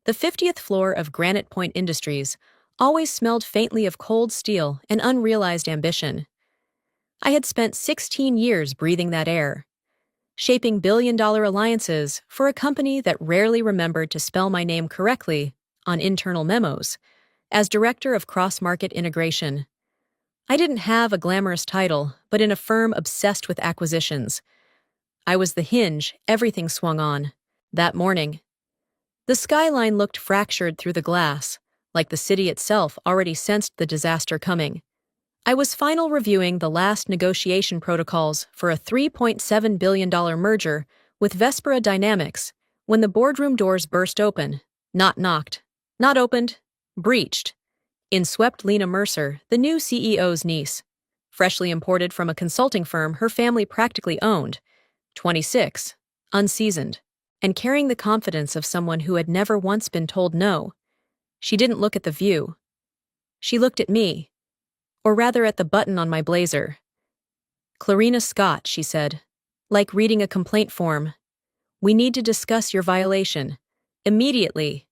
The 50th floor of Granite Point Industries always smelled faintly of cold steel and unrealized ambition. I had spent 16 years breathing that air, shaping billion-dollar alliances for a company that rarely remembered to spell my name correctly on internal memos. As Director of Cross-Market Integration, I didn't have a glamorous title, but in a firm obsessed with acquisitions, I was the hinge everything swung on. That morning, the skyline looked fractured through the glass, like the city itself already sensed the disaster coming. I was final reviewing the last negotiation protocols for a $3.7 billion merger with Vespera Dynamics when the boardroom doors burst open. Not knocked, not opened, breached. In swept Lena Mercer, the new CEO's niece, freshly imported from a consulting firm her family practically owned, 26, unseasoned, and carrying the confidence of someone who had never once been told no. She didn't look at the view. She looked at me, or rather at the button on my blazer. "Clarina Scott," she said, like reading a complaint form. "We need to discuss your violation. Immediately."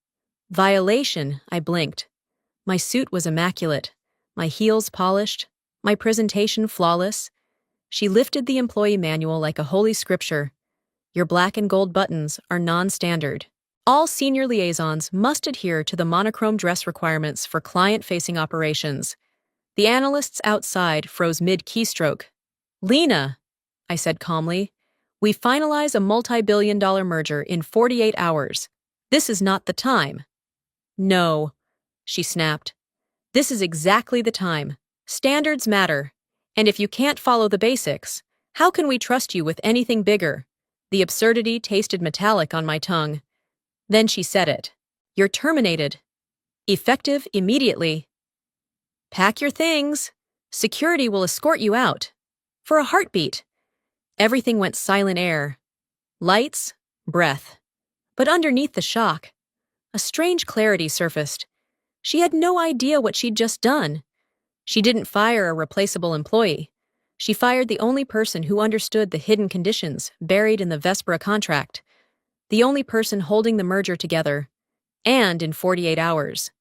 Violation, I blinked. My suit was immaculate, my heels polished, my presentation flawless. She lifted the employee manual like a holy scripture. "Your black and gold buttons are non-standard. All senior liaisons must adhere to the monochrome dress requirements for client-facing operations." The analysts outside froze mid-keystroke. "Lena," I said calmly, "we finalize a multi-billion-dollar merger in 48 hours. This is not the time." "No," she snapped. "This is exactly the time. Standards matter. And if you can't follow the basics, how can we trust you with anything bigger?" The absurdity tasted metallic on my tongue. Then she said it. "You're terminated. Effective immediately. Pack your things. Security will escort you out." For a heartbeat. Everything went silent air. Lights, breath. But underneath the shock, a strange clarity surfaced. She had no idea what she'd just done. She didn't fire a replaceable employee. She fired the only person who understood the hidden conditions buried in the Vespera contract. The only person holding the merger together. And in 48 hours.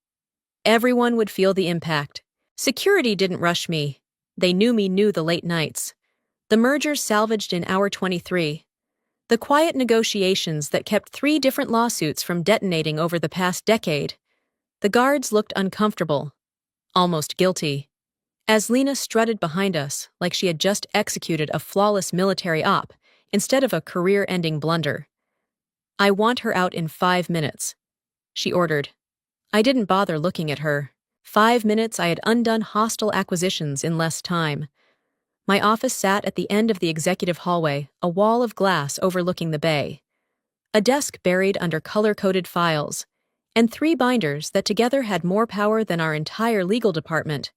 Everyone would feel the impact. Security didn't rush me. They knew the late nights. The merger salvaged in hour 23. The quiet negotiations that kept 3 different lawsuits from detonating over the past decade. The guards looked uncomfortable, almost guilty, as Lena strutted behind us like she had just executed a flawless military op instead of a career-ending blunder. "I want her out in 5 minutes," she ordered. I didn't bother looking at her. 5 minutes I had undone hostile acquisitions in less time. My office sat at the end of the executive hallway, a wall of glass overlooking the bay. A desk buried under color-coded files, and 3 binders that together had more power than our entire legal department.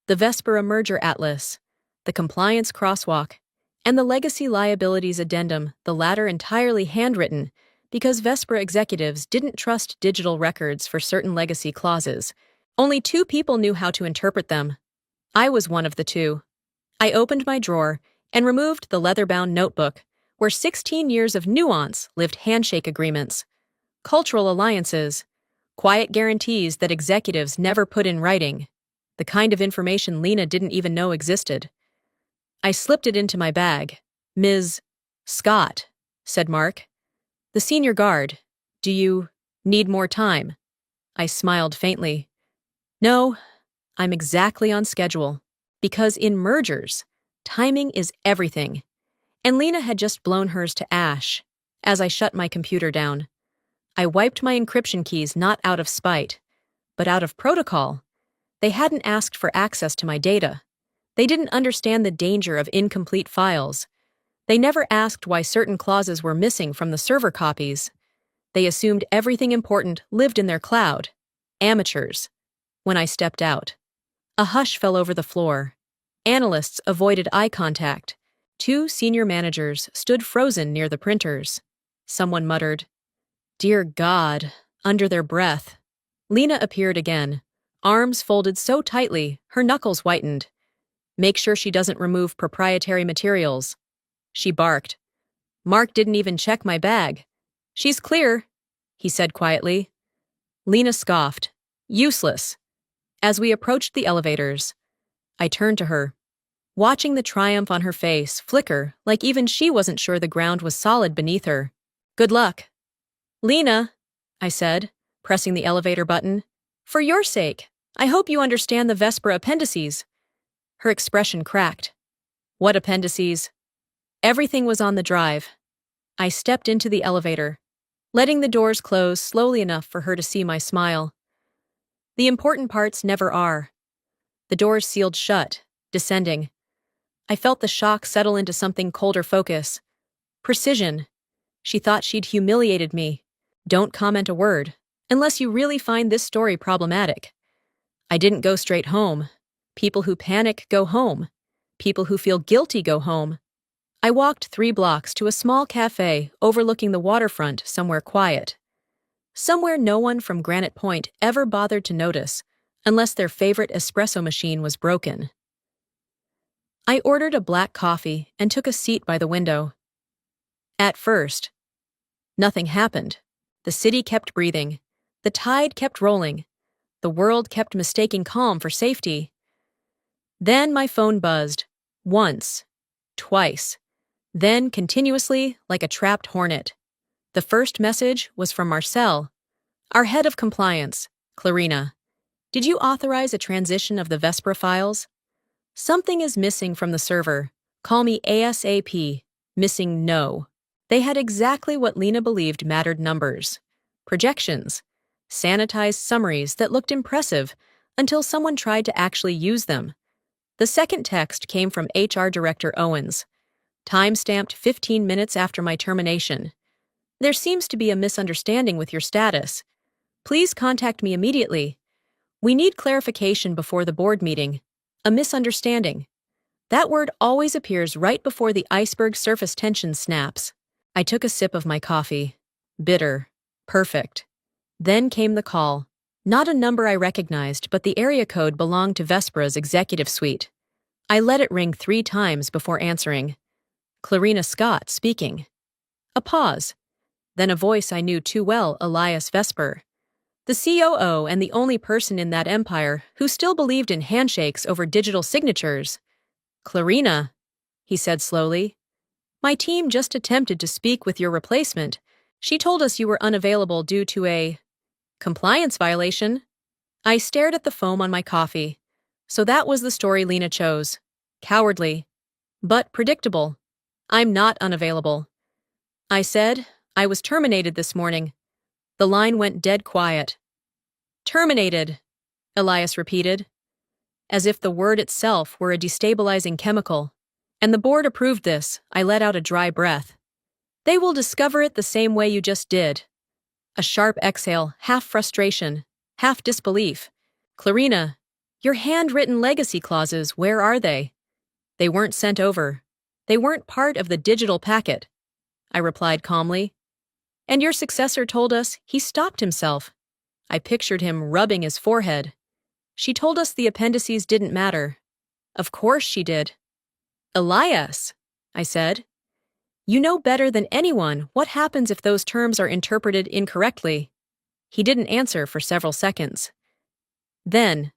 The Vespera Merger Atlas, the Compliance Crosswalk, and the Legacy Liabilities Addendum, the latter entirely handwritten, because Vespera executives didn't trust digital records for certain legacy clauses. Only 2 people knew how to interpret them. I was one of the 2. I opened my drawer and removed the leather-bound notebook, where 16 years of nuance lived handshake agreements, cultural alliances, quiet guarantees that executives never put in writing, the kind of information Lena didn't even know existed. I slipped it into my bag. "Ms. Scott," said Mark, "the senior guard, do you need more time?" I smiled faintly. "No, I'm exactly on schedule. Because in mergers, timing is everything." And Lena had just blown hers to ash as I shut my computer down. I wiped my encryption keys not out of spite, but out of protocol. They hadn't asked for access to my data. They didn't understand the danger of incomplete files. They never asked why certain clauses were missing from the server copies. They assumed everything important lived in their cloud. Amateurs. When I stepped out, a hush fell over the floor. Analysts avoided eye contact. 2 senior managers stood frozen near the printers. Someone muttered, "Dear God," under their breath. Lena appeared again, arms folded so tightly her knuckles whitened. "Make sure she doesn't remove proprietary materials," she barked. "Mark didn't even check my bag." "She's clear," he said quietly. Lena scoffed. Useless. As we approached the elevators, I turned to her, watching the triumph on her face flicker like even she wasn't sure the ground was solid beneath her. Good luck. Lena, I said, pressing the elevator button. For your sake, I hope you understand the Vespera appendices. Her expression cracked. What appendices? Everything was on the drive. I stepped into the elevator, letting the doors close slowly enough for her to see my smile. The important parts never are. The doors sealed shut, descending. I felt the shock settle into something colder focus. Precision. She thought she'd humiliated me. Don't comment a word, unless you really find this story problematic. I didn't go straight home. People who panic go home. People who feel guilty go home. I walked 3 blocks to a small cafe overlooking the waterfront somewhere quiet. Somewhere no one from Granite Point ever bothered to notice, unless their favorite espresso machine was broken. I ordered a black coffee and took a seat by the window. At first, nothing happened. The city kept breathing. The tide kept rolling. The world kept mistaking calm for safety. Then my phone buzzed. Once. Twice. Then continuously like a trapped hornet. The first message was from Marcel, our head of compliance, Clarina. Did you authorize a transition of the Vespera files? Something is missing from the server. Call me ASAP. Missing no. They had exactly what Lena believed mattered: numbers. Projections. Sanitized summaries that looked impressive until someone tried to actually use them. The second text came from HR Director Owens. Time-stamped 15 minutes after my termination. There seems to be a misunderstanding with your status. Please contact me immediately. We need clarification before the board meeting. A misunderstanding. That word always appears right before the iceberg surface tension snaps. I took a sip of my coffee. Bitter. Perfect. Then came the call. Not a number I recognized, but the area code belonged to Vespera's executive suite. I let it ring 3 times before answering. Clarina Scott speaking. A pause. Then a voice I knew too well, Elias Vesper. The COO and the only person in that empire who still believed in handshakes over digital signatures. Clarina, he said slowly. My team just attempted to speak with your replacement. She told us you were unavailable due to a compliance violation. I stared at the foam on my coffee. So that was the story Lena chose. Cowardly. But predictable. I'm not unavailable. I said, I was terminated this morning. The line went dead quiet. Terminated, Elias repeated, as if the word itself were a destabilizing chemical. And the board approved this. I let out a dry breath. They will discover it the same way you just did. A sharp exhale, half frustration, half disbelief. Clarina, your handwritten legacy clauses, where are they? They weren't sent over. They weren't part of the digital packet, I replied calmly. And your successor told us he stopped himself. I pictured him rubbing his forehead. She told us the appendices didn't matter. Of course she did. Elias, I said. You know better than anyone what happens if those terms are interpreted incorrectly. He didn't answer for several seconds. Then,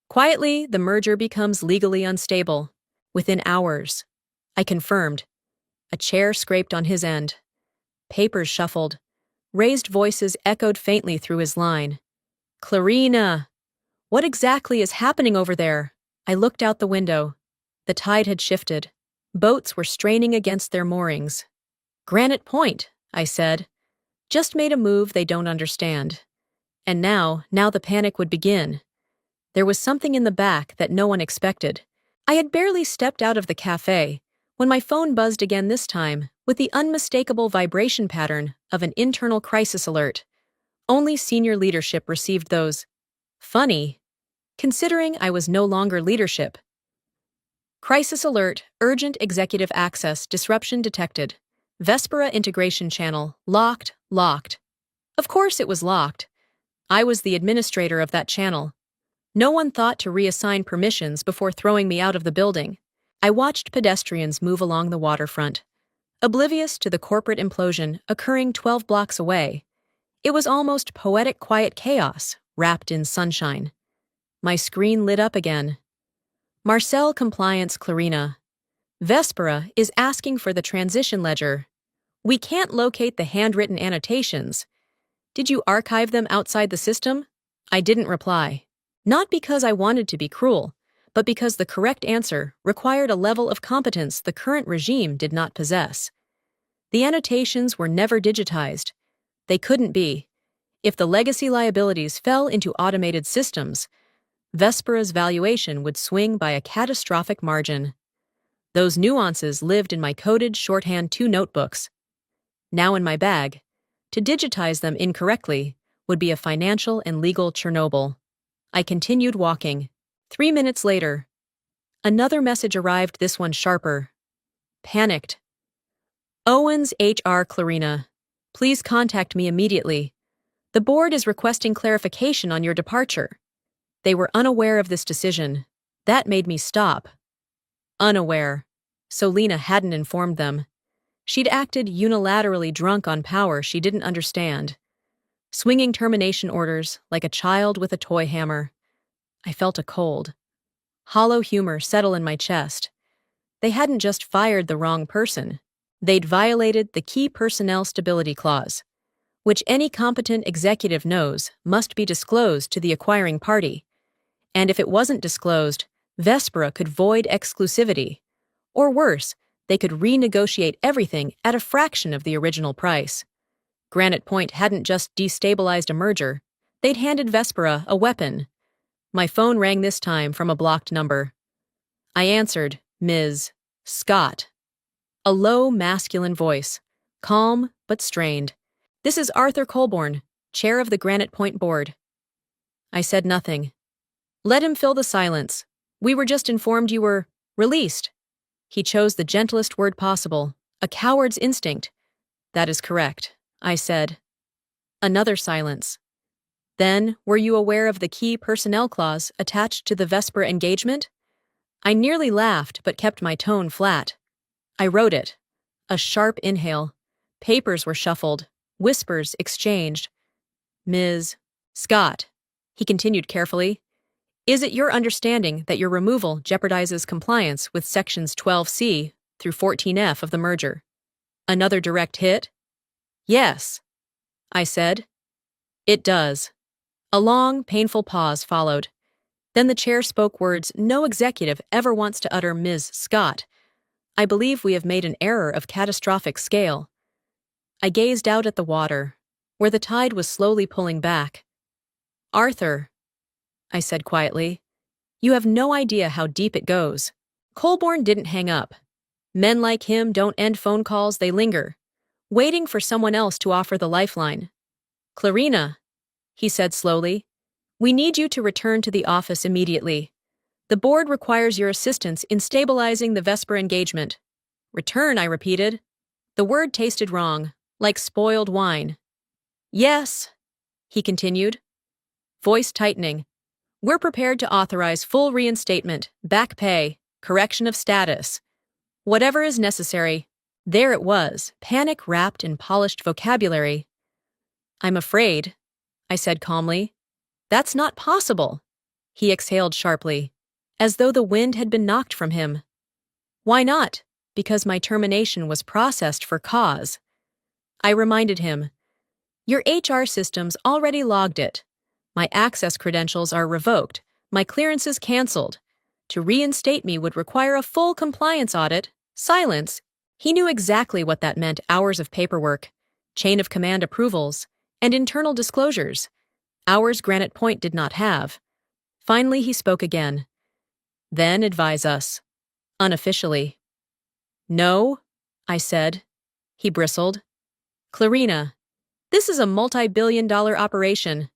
quietly, the merger becomes legally unstable. Within hours, I confirmed. A chair scraped on his end. Papers shuffled. Raised voices echoed faintly through his line. Clarina! What exactly is happening over there? I looked out the window. The tide had shifted. Boats were straining against their moorings. Granite Point, I said. Just made a move they don't understand. And now the panic would begin. There was something in the back that no one expected. I had barely stepped out of the cafe when my phone buzzed again, this time with the unmistakable vibration pattern of an internal crisis alert. Only senior leadership received those. Funny, considering I was no longer leadership. Crisis alert, urgent executive access, disruption detected. Vespera integration channel, locked. Of course it was locked. I was the administrator of that channel. No one thought to reassign permissions before throwing me out of the building. I watched pedestrians move along the waterfront, oblivious to the corporate implosion occurring 12 blocks away. It was almost poetic quiet chaos, wrapped in sunshine. My screen lit up again. Marcel Compliance Clarina. Vespera is asking for the transition ledger. We can't locate the handwritten annotations. Did you archive them outside the system? I didn't reply. Not because I wanted to be cruel, but because the correct answer required a level of competence the current regime did not possess. The annotations were never digitized. They couldn't be. If the legacy liabilities fell into automated systems, Vespera's valuation would swing by a catastrophic margin. Those nuances lived in my coded shorthand 2 notebooks. Now in my bag, to digitize them incorrectly would be a financial and legal Chernobyl. I continued walking. 3 minutes later, another message arrived, this one sharper. Panicked. Owens HR Clarina. Please contact me immediately. The board is requesting clarification on your departure. They were unaware of this decision. That made me stop. Unaware. So Lena hadn't informed them. She'd acted unilaterally drunk on power she didn't understand, swinging termination orders like a child with a toy hammer. I felt a cold, hollow humor settle in my chest. They hadn't just fired the wrong person. They'd violated the key personnel stability clause, which any competent executive knows must be disclosed to the acquiring party. And if it wasn't disclosed, Vespera could void exclusivity. Or worse, they could renegotiate everything at a fraction of the original price. Granite Point hadn't just destabilized a merger, they'd handed Vespera a weapon. My phone rang this time from a blocked number. I answered, Ms. Scott. A low, masculine voice, calm but strained. This is Arthur Colborne, chair of the Granite Point board. I said nothing. Let him fill the silence. We were just informed you were released. He chose the gentlest word possible, a coward's instinct. That is correct, I said. Another silence. Then, were you aware of the key personnel clause attached to the Vespera engagement? I nearly laughed but kept my tone flat. I wrote it. A sharp inhale. Papers were shuffled, whispers exchanged. Ms. Scott, he continued carefully, is it your understanding that your removal jeopardizes compliance with Sections 12C through 14F of the merger? Another direct hit? Yes, I said. It does. A long, painful pause followed. Then the chair spoke words no executive ever wants to utter. Ms. Scott, I believe we have made an error of catastrophic scale. I gazed out at the water, where the tide was slowly pulling back. Arthur, I said quietly, you have no idea how deep it goes. Colborne didn't hang up. Men like him don't end phone calls, they linger, waiting for someone else to offer the lifeline. Clarina, he said slowly, we need you to return to the office immediately. The board requires your assistance in stabilizing the Vespera engagement. Return, I repeated. The word tasted wrong, like spoiled wine. Yes, he continued, voice tightening. We're prepared to authorize full reinstatement, back pay, correction of status. Whatever is necessary. There it was, panic wrapped in polished vocabulary. I'm afraid, I said calmly. That's not possible. He exhaled sharply, as though the wind had been knocked from him. Why not? Because my termination was processed for cause. I reminded him. Your HR systems already logged it. My access credentials are revoked, my clearances canceled. To reinstate me would require a full compliance audit. Silence. He knew exactly what that meant: hours of paperwork, chain of command approvals, and internal disclosures. Hours Granite Point did not have. Finally, he spoke again. Then advise us. Unofficially. No, I said. He bristled. Clarina, this is a multi-billion-dollar operation.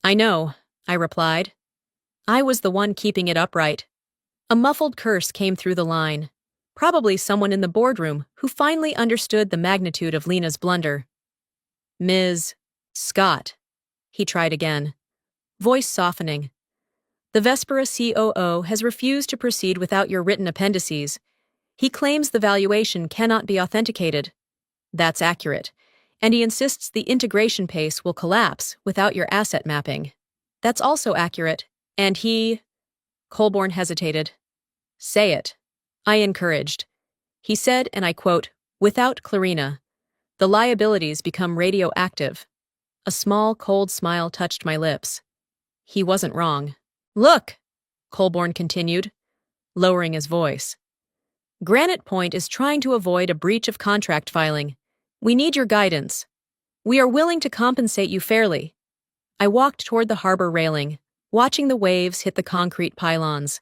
I know, I replied. I was the one keeping it upright. A muffled curse came through the line. Probably someone in the boardroom who finally understood the magnitude of Lena's blunder. Ms. Scott, he tried again, voice softening. The Vespera COO has refused to proceed without your written appendices. He claims the valuation cannot be authenticated. That's accurate. And he insists the integration pace will collapse without your asset mapping. That's also accurate. And he... Colborne hesitated. Say it. I encouraged. He said, and I quote, without Clarina, the liabilities become radioactive. A small, cold smile touched my lips. He wasn't wrong. Look, Colborne continued, lowering his voice. Granite Point is trying to avoid a breach of contract filing. We need your guidance. We are willing to compensate you fairly. I walked toward the harbor railing, watching the waves hit the concrete pylons,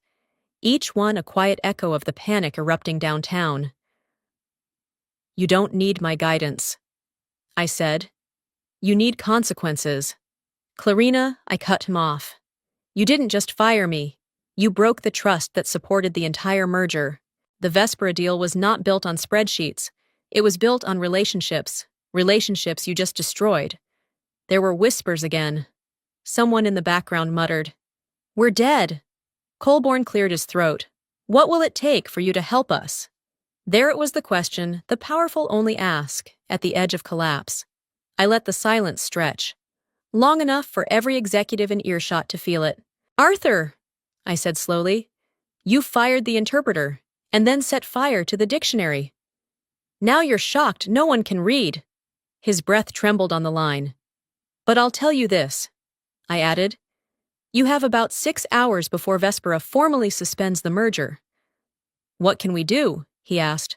each one a quiet echo of the panic erupting downtown. You don't need my guidance, I said. You need consequences. Clarina, I cut him off. You didn't just fire me. You broke the trust that supported the entire merger. The Vespera deal was not built on spreadsheets. It was built on relationships you just destroyed. There were whispers again. Someone in the background muttered, We're dead. Colborne cleared his throat. What will it take for you to help us? There it was the question the powerful only ask at the edge of collapse. I let the silence stretch, long enough for every executive in earshot to feel it. Arthur, I said slowly, you fired the interpreter and then set fire to the dictionary. Now you're shocked no one can read. His breath trembled on the line. But I'll tell you this, I added. You have about 6 hours before Vespera formally suspends the merger. What can we do? He asked.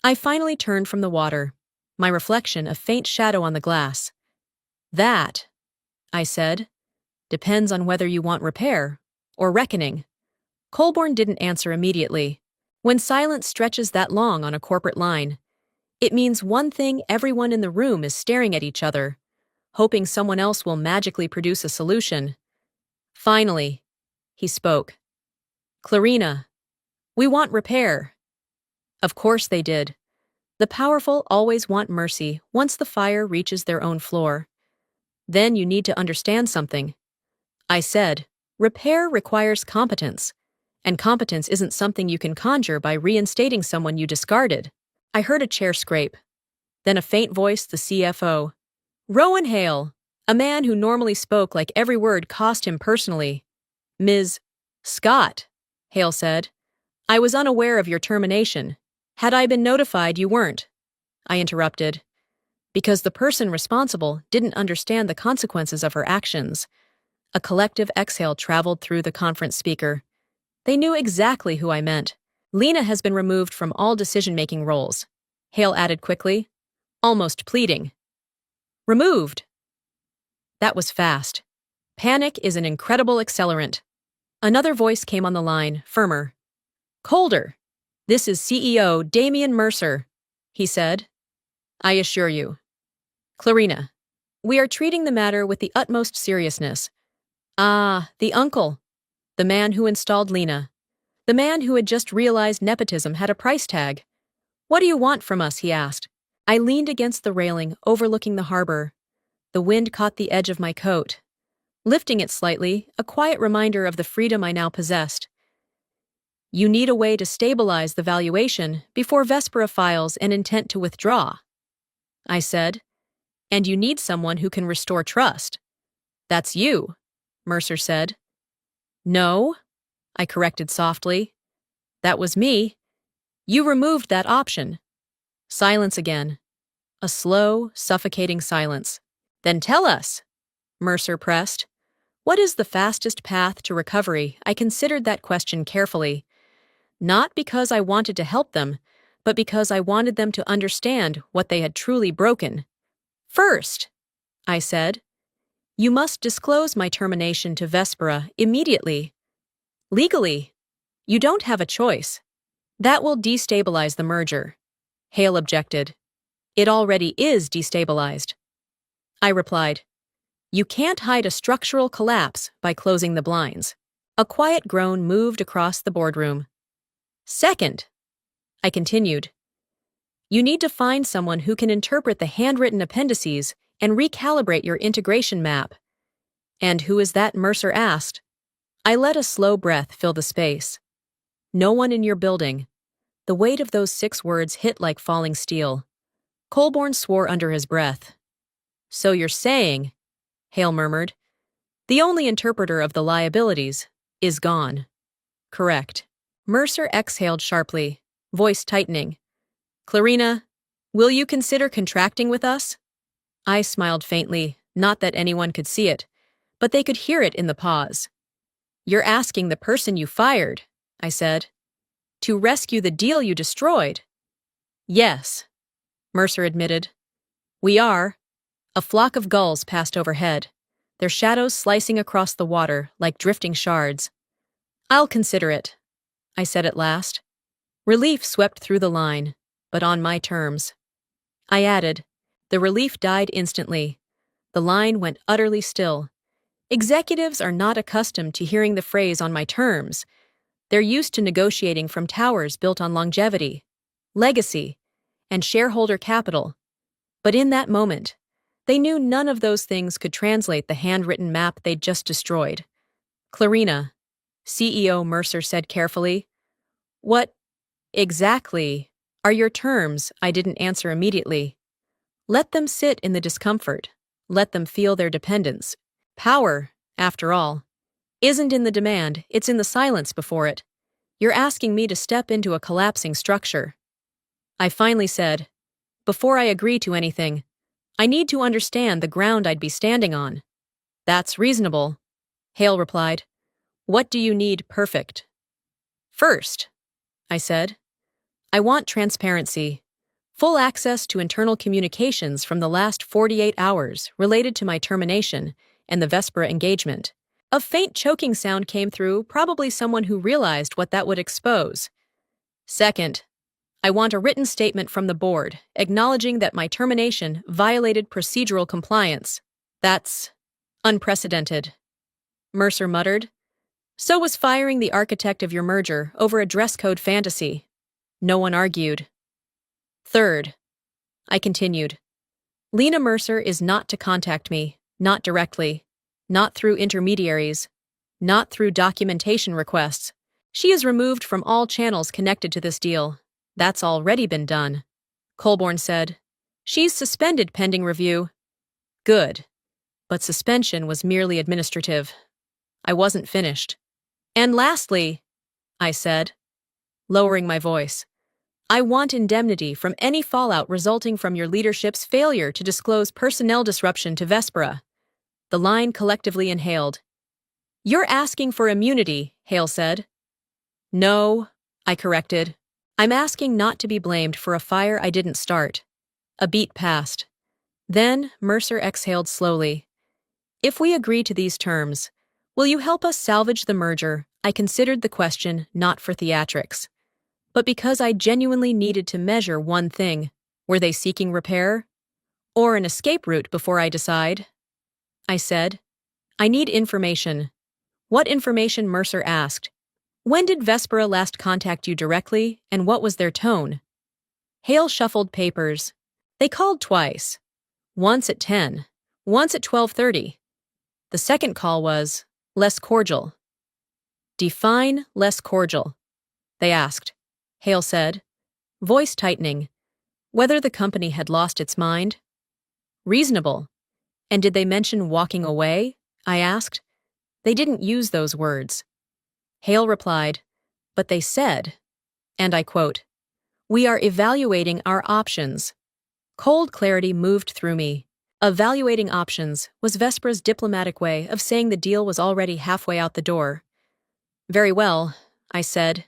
I finally turned from the water, my reflection a faint shadow on the glass. That, I said, depends on whether you want repair or reckoning. Colborne didn't answer immediately. When silence stretches that long on a corporate line, it means one thing: everyone in the room is staring at each other, hoping someone else will magically produce a solution. Finally, he spoke. Clarina, we want repair. Of course they did. The powerful always want mercy once the fire reaches their own floor. Then you need to understand something. I said, repair requires competence, and competence isn't something you can conjure by reinstating someone you discarded. I heard a chair scrape. Then a faint voice, the CFO. Rowan Hale, a man who normally spoke like every word cost him personally. Ms. Scott, Hale said, I was unaware of your termination. Had I been notified, you weren't. I interrupted. Because the person responsible didn't understand the consequences of her actions. A collective exhale traveled through the conference speaker. They knew exactly who I meant. Lena has been removed from all decision-making roles, Hale added quickly, almost pleading. Removed. That was fast. Panic is an incredible accelerant. Another voice came on the line, firmer. Colder. This is CEO Damian Mercer, he said. I assure you. Clarina, we are treating the matter with the utmost seriousness. Ah, the uncle. The man who installed Lena. The man who had just realized nepotism had a price tag. What do you want from us, he asked. I leaned against the railing, overlooking the harbor. The wind caught the edge of my coat. Lifting it slightly, a quiet reminder of the freedom I now possessed. You need a way to stabilize the valuation before Vespera files an intent to withdraw, I said. And you need someone who can restore trust. That's you, Mercer said. No, I corrected softly. That was me. You removed that option. Silence again. A slow, suffocating silence. Then tell us, Mercer pressed. What is the fastest path to recovery? I considered that question carefully. Not because I wanted to help them, but because I wanted them to understand what they had truly broken. First, I said, you must disclose my termination to Vespera immediately. Legally, you don't have a choice. That will destabilize the merger. Hale objected. It already is destabilized. I replied, you can't hide a structural collapse by closing the blinds. A quiet groan moved across the boardroom. Second, I continued, you need to find someone who can interpret the handwritten appendices and recalibrate your integration map. And who is that? Mercer asked. I let a slow breath fill the space. No one in your building. The weight of those 6 words hit like falling steel. Colborne swore under his breath. So you're saying, Hale murmured, the only interpreter of the liabilities is gone. Correct. Mercer exhaled sharply, voice tightening. Clarina, will you consider contracting with us? I smiled faintly, not that anyone could see it, but they could hear it in the pause. You're asking the person you fired, I said, to rescue the deal you destroyed. Yes, Mercer admitted. We are. A flock of gulls passed overhead, their shadows slicing across the water like drifting shards. I'll consider it, I said at last. Relief swept through the line, but on my terms. I added, the relief died instantly. The line went utterly still. Executives are not accustomed to hearing the phrase on my terms. They're used to negotiating from towers built on longevity, legacy, and shareholder capital. But in that moment, they knew none of those things could translate the handwritten map they'd just destroyed. Clarina, CEO Mercer said carefully, what exactly are your terms? I didn't answer immediately. Let them sit in the discomfort. Let them feel their dependence. Power, after all, isn't in the demand, it's in the silence before it. You're asking me to step into a collapsing structure. I finally said, before I agree to anything, I need to understand the ground I'd be standing on. That's reasonable, Hale replied. What do you need perfect? First, I said, I want transparency. Full access to internal communications from the last 48 hours related to my termination and the Vespera engagement. A faint choking sound came through, probably someone who realized what that would expose. Second, I want a written statement from the board acknowledging that my termination violated procedural compliance. That's unprecedented, Mercer muttered. So was firing the architect of your merger over a dress code fantasy. No one argued. Third, I continued, Lena Mercer is not to contact me, not directly, not through intermediaries, not through documentation requests. She is removed from all channels connected to this deal. That's already been done, Colborne said. She's suspended pending review. Good. But suspension was merely administrative. I wasn't finished. And lastly, I said, lowering my voice, I want indemnity from any fallout resulting from your leadership's failure to disclose personnel disruption to Vespera. The line collectively inhaled. You're asking for immunity, Hale said. No, I corrected. I'm asking not to be blamed for a fire I didn't start. A beat passed. Then Mercer exhaled slowly. If we agree to these terms, will you help us salvage the merger? I considered the question not for theatrics, but because I genuinely needed to measure one thing. Were they seeking repair? Or an escape route before I decide? I said, I need information. What information? Mercer asked. When did Vespera last contact you directly, and what was their tone? Hale shuffled papers. They called twice. Once at 10, once at 12:30. The second call was less cordial. Define less cordial, they asked. Hale said, voice tightening, whether the company had lost its mind. Reasonable. And did they mention walking away? I asked. They didn't use those words. Hale replied, but they said, and I quote, we are evaluating our options. Cold clarity moved through me. Evaluating options was Vespera's diplomatic way of saying the deal was already halfway out the door. Very well, I said.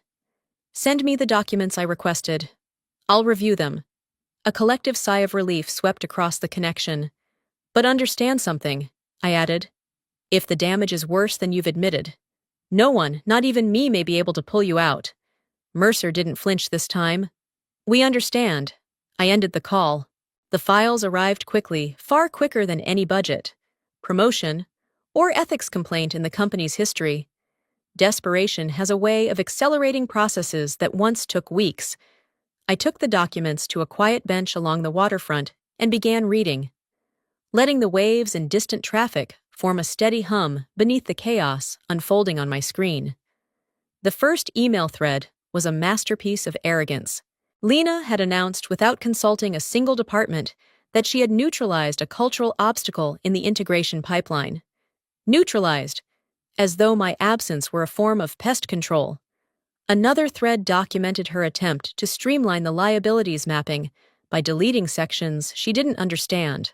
Send me the documents I requested. I'll review them. A collective sigh of relief swept across the connection. But understand something, I added. If the damage is worse than you've admitted, no one, not even me, may be able to pull you out. Mercer didn't flinch this time. We understand. I ended the call. The files arrived quickly, far quicker than any budget, promotion, or ethics complaint in the company's history. Desperation has a way of accelerating processes that once took weeks. I took the documents to a quiet bench along the waterfront and began reading, letting the waves and distant traffic form a steady hum beneath the chaos unfolding on my screen. The first email thread was a masterpiece of arrogance. Lena had announced without consulting a single department that she had neutralized a cultural obstacle in the integration pipeline. Neutralized, as though my absence were a form of pest control. Another thread documented her attempt to streamline the liabilities mapping by deleting sections she didn't understand.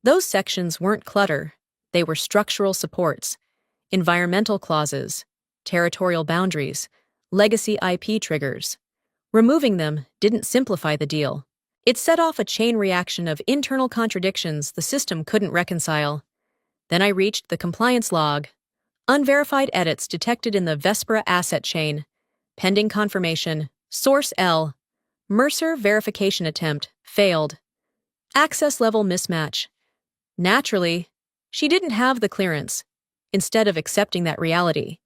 Those sections weren't clutter, they were structural supports, environmental clauses, territorial boundaries, legacy IP triggers. Removing them didn't simplify the deal. It set off a chain reaction of internal contradictions the system couldn't reconcile. Then I reached the compliance log. Unverified edits detected in the Vespera asset chain. Pending confirmation. Source L. Mercer verification attempt. Failed. Access level mismatch. Naturally, she didn't have the clearance. Instead of accepting that reality,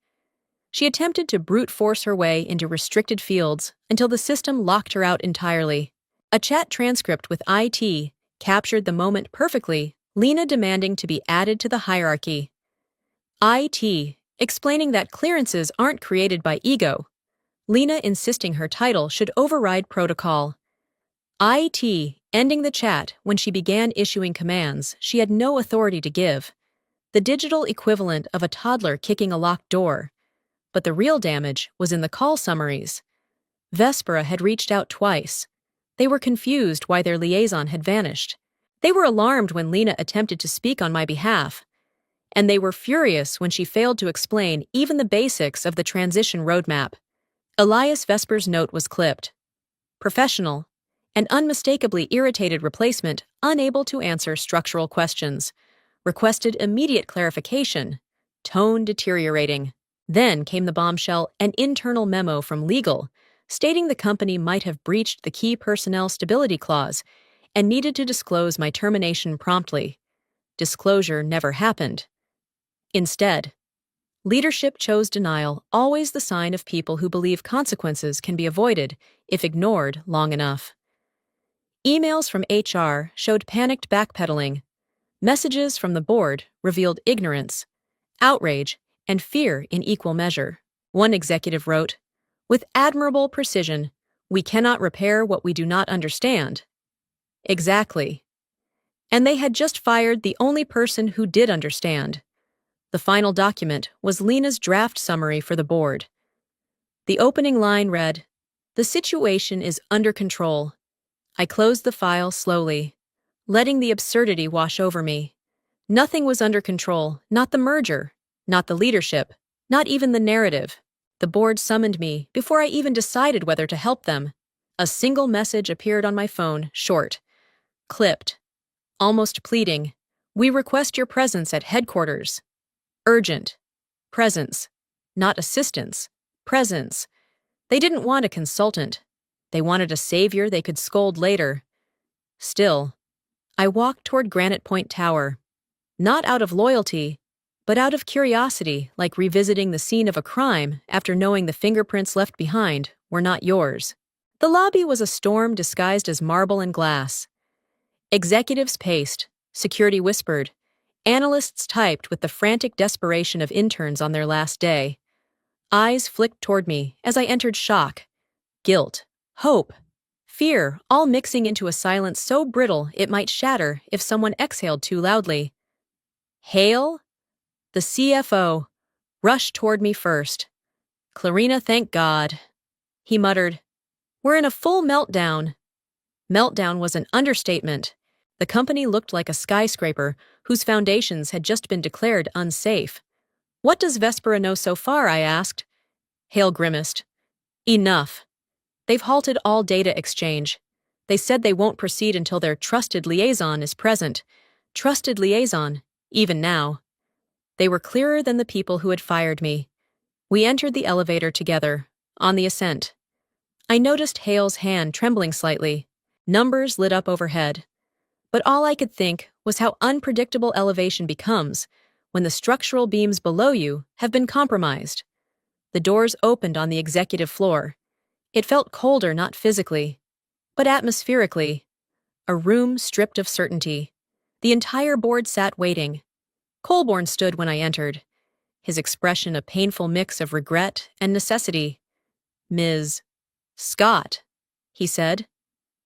she attempted to brute force her way into restricted fields until the system locked her out entirely. A chat transcript with IT captured the moment perfectly, Lena demanding to be added to the hierarchy. IT explaining that clearances aren't created by ego. Lena insisting her title should override protocol. IT ending the chat when she began issuing commands she had no authority to give. The digital equivalent of a toddler kicking a locked door. But the real damage was in the call summaries. Vespera had reached out twice. They were confused why their liaison had vanished. They were alarmed when Lena attempted to speak on my behalf. And they were furious when she failed to explain even the basics of the transition roadmap. Elias Vesper's note was clipped. Professional, an unmistakably irritated replacement unable to answer structural questions. Requested immediate clarification. Tone deteriorating. Then came the bombshell, an internal memo from legal, stating the company might have breached the key personnel stability clause and needed to disclose my termination promptly. Disclosure never happened. Instead, leadership chose denial, always the sign of people who believe consequences can be avoided if ignored long enough. Emails from HR showed panicked backpedaling. Messages from the board revealed ignorance, outrage, and fear in equal measure. One executive wrote, "With admirable precision, we cannot repair what we do not understand." Exactly. And they had just fired the only person who did understand. The final document was Lena's draft summary for the board. The opening line read, "The situation is under control." I closed the file slowly, letting the absurdity wash over me. Nothing was under control, not the merger, not the leadership, not even the narrative. The board summoned me before I even decided whether to help them. A single message appeared on my phone, short, clipped, almost pleading. "We request your presence at headquarters." Urgent. Presence. Not assistance. Presence. They didn't want a consultant. They wanted a savior they could scold later. Still, I walked toward Granite Point Tower. Not out of loyalty, but out of curiosity, like revisiting the scene of a crime after knowing the fingerprints left behind were not yours. The lobby was a storm disguised as marble and glass. Executives paced, security whispered, analysts typed with the frantic desperation of interns on their last day. Eyes flicked toward me as I entered shock, guilt, hope, fear, all mixing into a silence so brittle it might shatter if someone exhaled too loudly. Hale? The CFO rushed toward me first. "Clarina, thank God." He muttered, "We're in a full meltdown." Meltdown was an understatement. The company looked like a skyscraper whose foundations had just been declared unsafe. "What does Vespera know so far?" I asked. Hale grimaced. "Enough. They've halted all data exchange. They said they won't proceed until their trusted liaison is present. Trusted liaison, even now." They were clearer than the people who had fired me. We entered the elevator together, on the ascent. I noticed Hale's hand trembling slightly. Numbers lit up overhead. But all I could think was how unpredictable elevation becomes when the structural beams below you have been compromised. The doors opened on the executive floor. It felt colder not physically, but atmospherically. A room stripped of certainty. The entire board sat waiting. Colborne stood when I entered, his expression a painful mix of regret and necessity. "Ms. Scott," he said,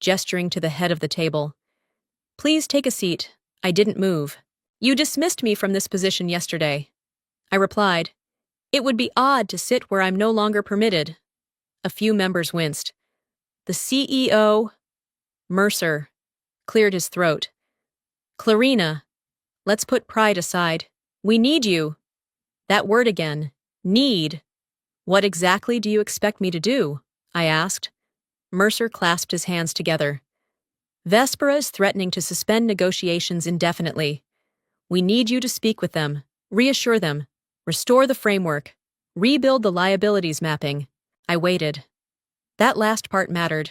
gesturing to the head of the table. Please take a seat. I didn't move. You dismissed me from this position yesterday. I replied. It would be odd to sit where I'm no longer permitted. A few members winced. The CEO, Mercer, cleared his throat. Clarina, let's put pride aside. We need you. That word again. Need. What exactly do you expect me to do? I asked. Mercer clasped his hands together. Vespera is threatening to suspend negotiations indefinitely. We need you to speak with them, reassure them, restore the framework, rebuild the liabilities mapping. I waited. That last part mattered.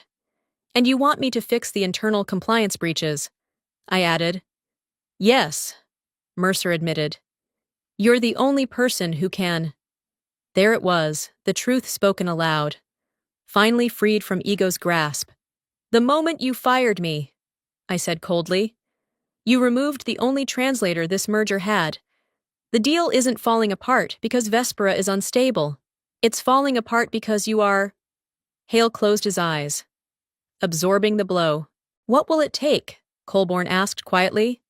And you want me to fix the internal compliance breaches? I added. Yes, Mercer admitted. You're the only person who can. There it was, the truth spoken aloud. Finally freed from ego's grasp. The moment you fired me, I said coldly. You removed the only translator this merger had. The deal isn't falling apart because Vespera is unstable. It's falling apart because you are... Hale closed his eyes, absorbing the blow. What will it take? Colborne asked quietly.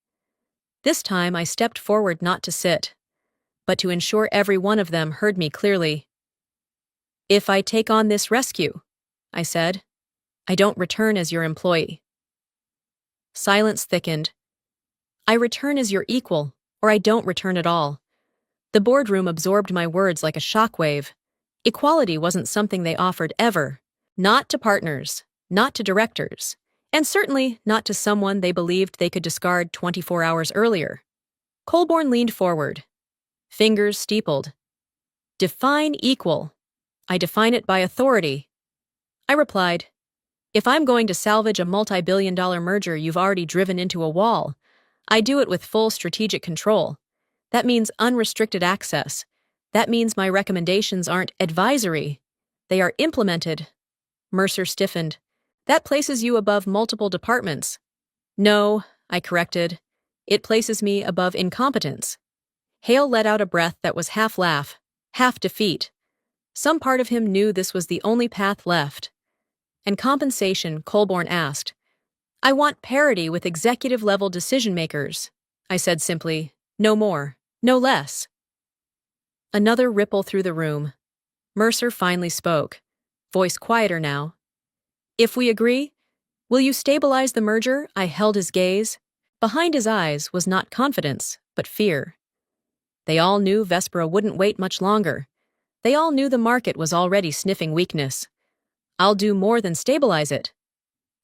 This time I stepped forward not to sit, but to ensure every one of them heard me clearly. If I take on this rescue, I said, I don't return as your employee. Silence thickened. I return as your equal, or I don't return at all. The boardroom absorbed my words like a shockwave. Equality wasn't something they offered ever. Not to partners, not to directors, and certainly not to someone they believed they could discard 24 hours earlier. Colborne leaned forward, fingers steepled. Define equal. I define it by authority. I replied, if I'm going to salvage a multi-billion-dollar merger you've already driven into a wall, I do it with full strategic control. That means unrestricted access. That means my recommendations aren't advisory. They are implemented. Mercer stiffened. That places you above multiple departments. No, I corrected. It places me above incompetence. Hale let out a breath that was half laugh, half defeat. Some part of him knew this was the only path left. And compensation, Colborne asked. I want parity with executive-level decision-makers. I said simply, no more, no less. Another ripple through the room. Mercer finally spoke, voice quieter now. If we agree, will you stabilize the merger? I held his gaze. Behind his eyes was not confidence, but fear. They all knew Vespera wouldn't wait much longer. They all knew the market was already sniffing weakness. I'll do more than stabilize it.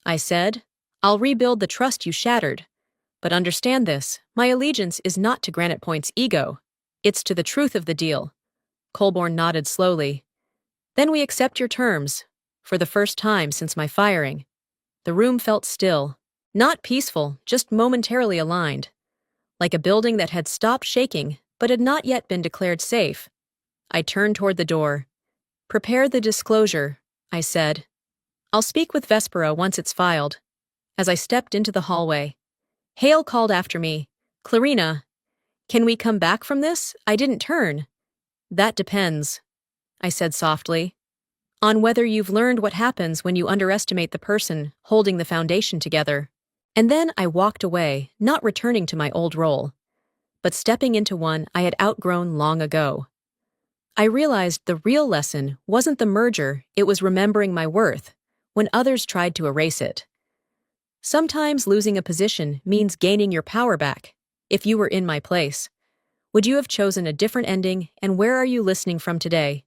I said, I'll rebuild the trust you shattered. But understand this, my allegiance is not to Granite Point's ego. It's to the truth of the deal. Colborne nodded slowly. Then we accept your terms. For the first time since my firing. The room felt still. Not peaceful, just momentarily aligned. Like a building that had stopped shaking, but had not yet been declared safe. I turned toward the door. Prepare the disclosure, I said. I'll speak with Vespera once it's filed. As I stepped into the hallway, Hale called after me. Clarina, can we come back from this? I didn't turn. That depends, I said softly. On whether you've learned what happens when you underestimate the person holding the foundation together. And then I walked away, not returning to my old role, but stepping into one I had outgrown long ago. I realized the real lesson wasn't the merger, it was remembering my worth when others tried to erase it. Sometimes losing a position means gaining your power back. If you were in my place, would you have chosen a different ending, and where are you listening from today?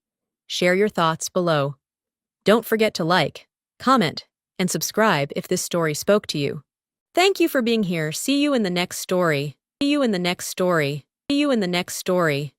Share your thoughts below. Don't forget to like, comment, and subscribe if this story spoke to you. Thank you for being here. See you in the next story. See you in the next story. See you in the next story.